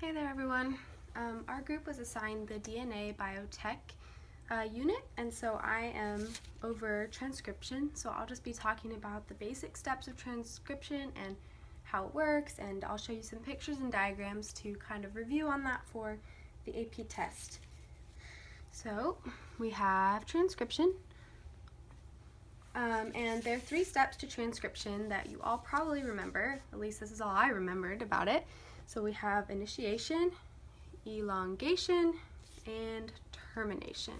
Hey there everyone. Our group was assigned the DNA biotech unit, and so I am over transcription, so I'll just be talking about the basic steps of transcription and how it works, and I'll show you some pictures and diagrams to kind of review on that for the AP test. So we have transcription, and there are 3 steps to transcription that you all probably remember. At least this is all I remembered about it. So we have initiation, elongation, and termination.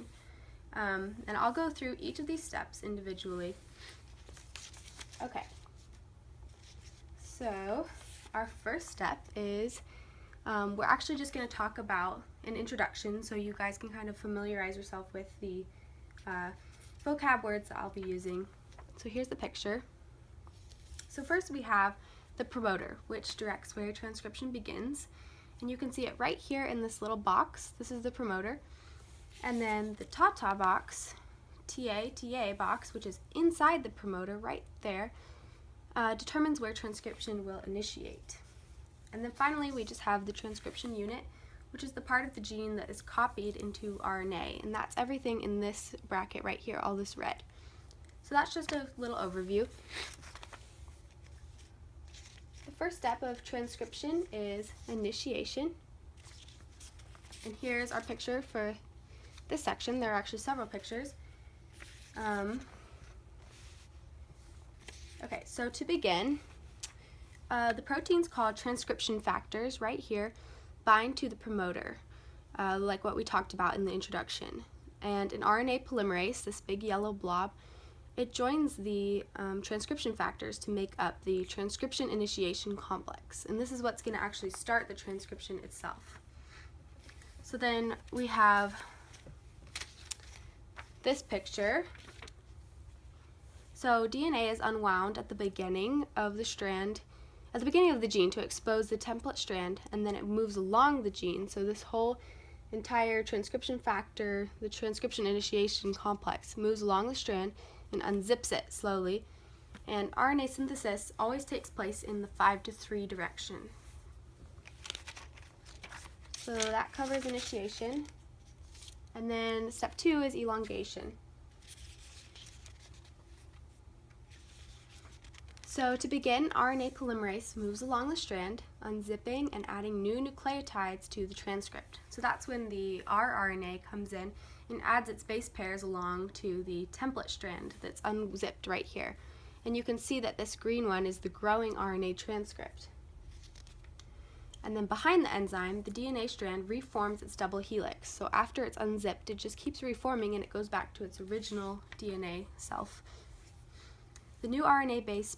And I'll go through each of these steps individually. Okay, so our first step is we're actually just going to talk about an introduction so you guys can kind of familiarize yourself with the vocab words that I'll be using. So here's the picture. So first we have the promoter, which directs where transcription begins. And you can see it right here in this little box. This is the promoter. And then the ta-ta box, TA box, which is inside the promoter right there, determines where transcription will initiate. And then finally we just have the transcription unit, which is the part of the gene that is copied into RNA. And that's everything in this bracket right here, all this red. So that's just a little overview. The first step of transcription is initiation. And here's our picture for this section. There are actually several pictures. Okay, so to begin, the proteins called transcription factors right here bind to the promoter, like what we talked about in the introduction. And an RNA polymerase, this big yellow blob, it joins the transcription factors to make up the transcription initiation complex. And this is what's going to actually start the transcription itself. So then we have this picture. So DNA is unwound at the beginning of the strand, at the beginning of the gene to expose the template strand, and then it moves along the gene. So this whole entire transcription factor, the transcription initiation complex, moves along the strand and unzips it slowly. And RNA synthesis always takes place in the 5-3 direction. So that covers initiation. And then step 2 is elongation. So to begin, RNA polymerase moves along the strand, unzipping and adding new nucleotides to the transcript. So that's when the rRNA comes in and adds its base pairs along to the template strand that's unzipped right here. And you can see that this green one is the growing RNA transcript. And then behind the enzyme, the DNA strand reforms its double helix. So after it's unzipped, it just keeps reforming and it goes back to its original DNA self. The new RNA base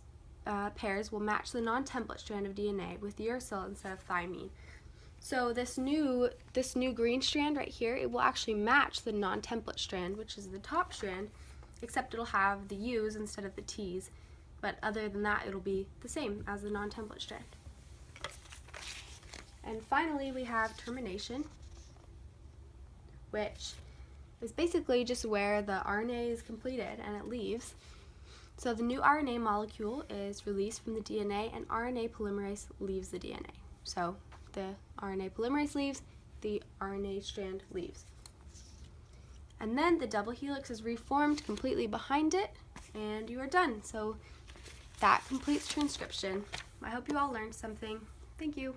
pairs will match the non-template strand of DNA with uracil instead of thymine. So this new green strand right here, it will actually match the non-template strand, which is the top strand, except it'll have the U's instead of the T's. But other than that, it'll be the same as the non-template strand. And finally, we have termination, which is basically just where the RNA is completed and it leaves. So the new RNA molecule is released from the DNA and RNA polymerase leaves the DNA. So the RNA polymerase leaves, the RNA strand leaves. And then the double helix is reformed completely behind it and you are done. So that completes transcription. I hope you all learned something. Thank you.